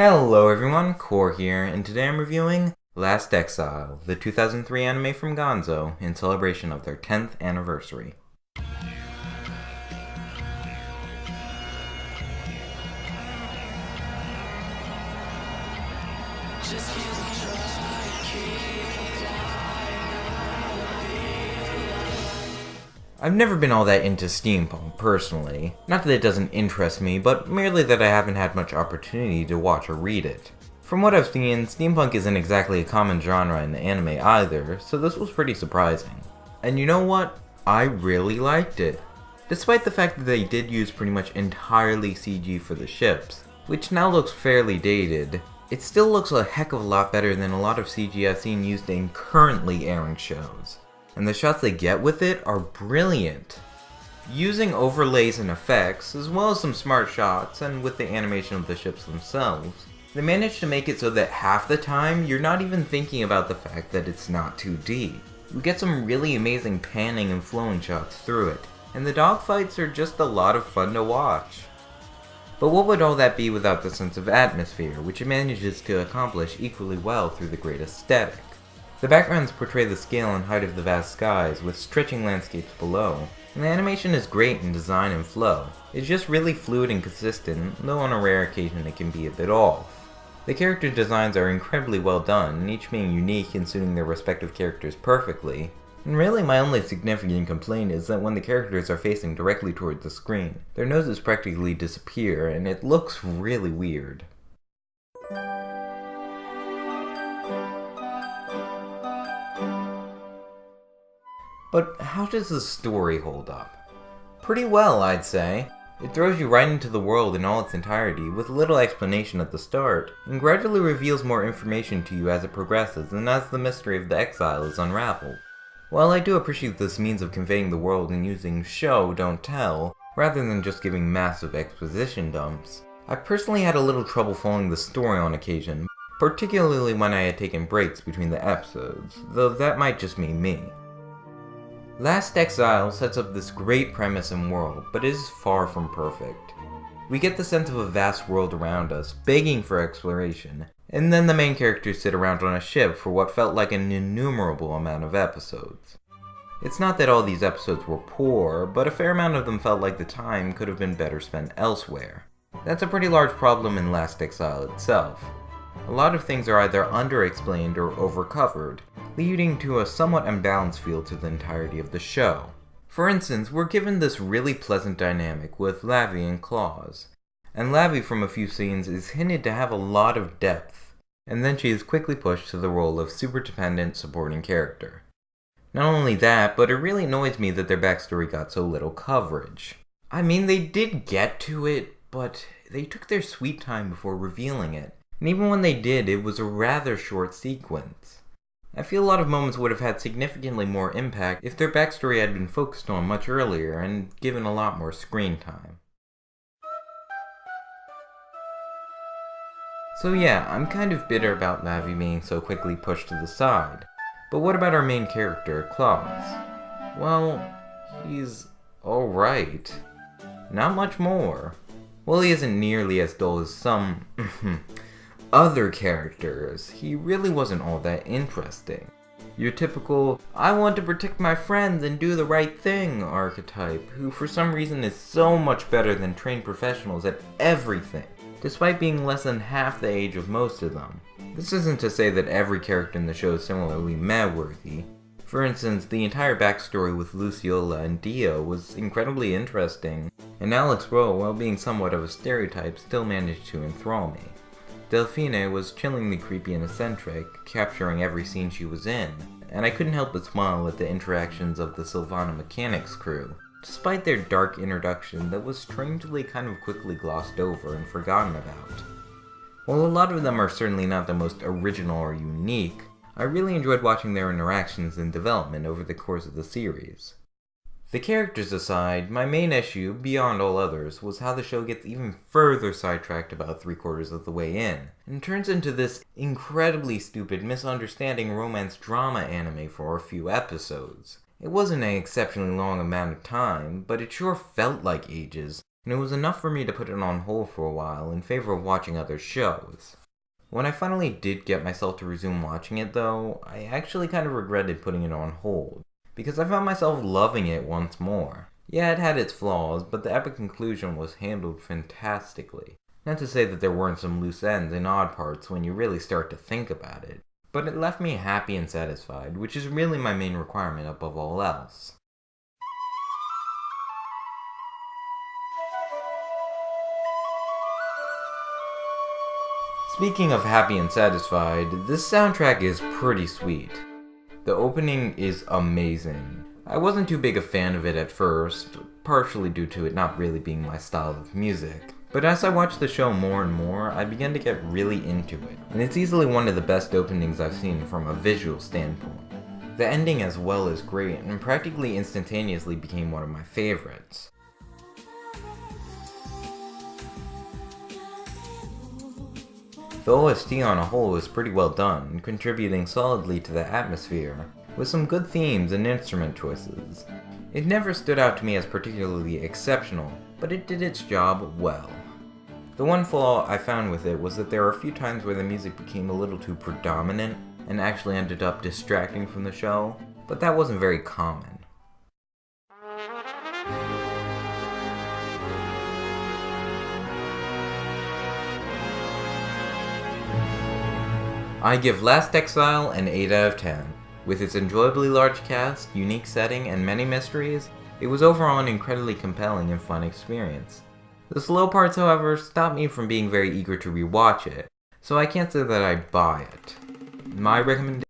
Hello everyone, Core here, and today I'm reviewing Last Exile, the 2003 anime from Gonzo, in celebration of their 10th anniversary. I've never been all that into steampunk, personally. Not that it doesn't interest me, but merely that I haven't had much opportunity to watch or read it. From what I've seen, steampunk isn't exactly a common genre in the anime either, so this was pretty surprising. And you know what? I really liked it. Despite the fact that they did use pretty much entirely CG for the ships, which now looks fairly dated, it still looks a heck of a lot better than a lot of CG I've seen used in currently airing shows. And the shots they get with it are brilliant. Using overlays and effects, as well as some smart shots, and with the animation of the ships themselves, they managed to make it so that half the time, you're not even thinking about the fact that it's not 2D. We get some really amazing panning and flowing shots through it, and the dogfights are just a lot of fun to watch. But what would all that be without the sense of atmosphere, which it manages to accomplish equally well through the great aesthetic? The backgrounds portray the scale and height of the vast skies, with stretching landscapes below, and the animation is great in design and flow. It's just really fluid and consistent, though on a rare occasion it can be a bit off. The character designs are incredibly well done, each being unique and suiting their respective characters perfectly, and really my only significant complaint is that when the characters are facing directly towards the screen, their noses practically disappear, and it looks really weird. But how does the story hold up? Pretty well, I'd say. It throws you right into the world in all its entirety with little explanation at the start, and gradually reveals more information to you as it progresses and as the mystery of the exile is unraveled. While I do appreciate this means of conveying the world and using show, don't tell, rather than just giving massive exposition dumps, I personally had a little trouble following the story on occasion, particularly when I had taken breaks between the episodes, though that might just be me. Last Exile sets up this great premise and world, but is far from perfect. We get the sense of a vast world around us, begging for exploration, and then the main characters sit around on a ship for what felt like an innumerable amount of episodes. It's not that all these episodes were poor, but a fair amount of them felt like the time could have been better spent elsewhere. That's a pretty large problem in Last Exile itself. A lot of things are either underexplained or overcovered, leading to a somewhat imbalanced feel to the entirety of the show. For instance, we're given this really pleasant dynamic with Lavi and Claus, and Lavi from a few scenes is hinted to have a lot of depth, and then she is quickly pushed to the role of super dependent supporting character. Not only that, but it really annoys me that their backstory got so little coverage. I mean, they did get to it, but they took their sweet time before revealing it. And even when they did, it was a rather short sequence. I feel a lot of moments would have had significantly more impact if their backstory had been focused on much earlier and given a lot more screen time. So yeah, I'm kind of bitter about Lavi being so quickly pushed to the side. But what about our main character, Claus? Well, he's alright. Not much more. Well, he isn't nearly as dull as some other characters. He really wasn't all that interesting. Your typical, I want to protect my friends and do the right thing archetype, who for some reason is so much better than trained professionals at everything, despite being less than half the age of most of them. This isn't to say that every character in the show is similarly meh-worthy. For instance, the entire backstory with Luciola and Dio was incredibly interesting, and Alex Rowe, while being somewhat of a stereotype, still managed to enthrall me. Delphine was chillingly creepy and eccentric, capturing every scene she was in, and I couldn't help but smile at the interactions of the Sylvana Mechanics crew, despite their dark introduction that was strangely kind of quickly glossed over and forgotten about. While a lot of them are certainly not the most original or unique, I really enjoyed watching their interactions and development over the course of the series. The characters aside, my main issue, beyond all others, was how the show gets even further sidetracked about 3/4 of the way in, and turns into this incredibly stupid misunderstanding romance drama anime for a few episodes. It wasn't an exceptionally long amount of time, but it sure felt like ages, and it was enough for me to put it on hold for a while in favor of watching other shows. When I finally did get myself to resume watching it though, I actually kind of regretted putting it on hold, because I found myself loving it once more. Yeah, it had its flaws, but the epic conclusion was handled fantastically. Not to say that there weren't some loose ends and odd parts when you really start to think about it, but it left me happy and satisfied, which is really my main requirement above all else. Speaking of happy and satisfied, this soundtrack is pretty sweet. The opening is amazing. I wasn't too big a fan of it at first, partially due to it not really being my style of music. But as I watched the show more and more, I began to get really into it, and it's easily one of the best openings I've seen from a visual standpoint. The ending as well is great, and practically instantaneously became one of my favorites. The OST on a whole is pretty well done, contributing solidly to the atmosphere, with some good themes and instrument choices. It never stood out to me as particularly exceptional, but it did its job well. The one flaw I found with it was that there were a few times where the music became a little too predominant and actually ended up distracting from the show, but that wasn't very common. I give Last Exile an 8 out of 10. With its enjoyably large cast, unique setting, and many mysteries, it was overall an incredibly compelling and fun experience. The slow parts, however, stopped me from being very eager to rewatch it, so I can't say that I'd buy it. My recommendation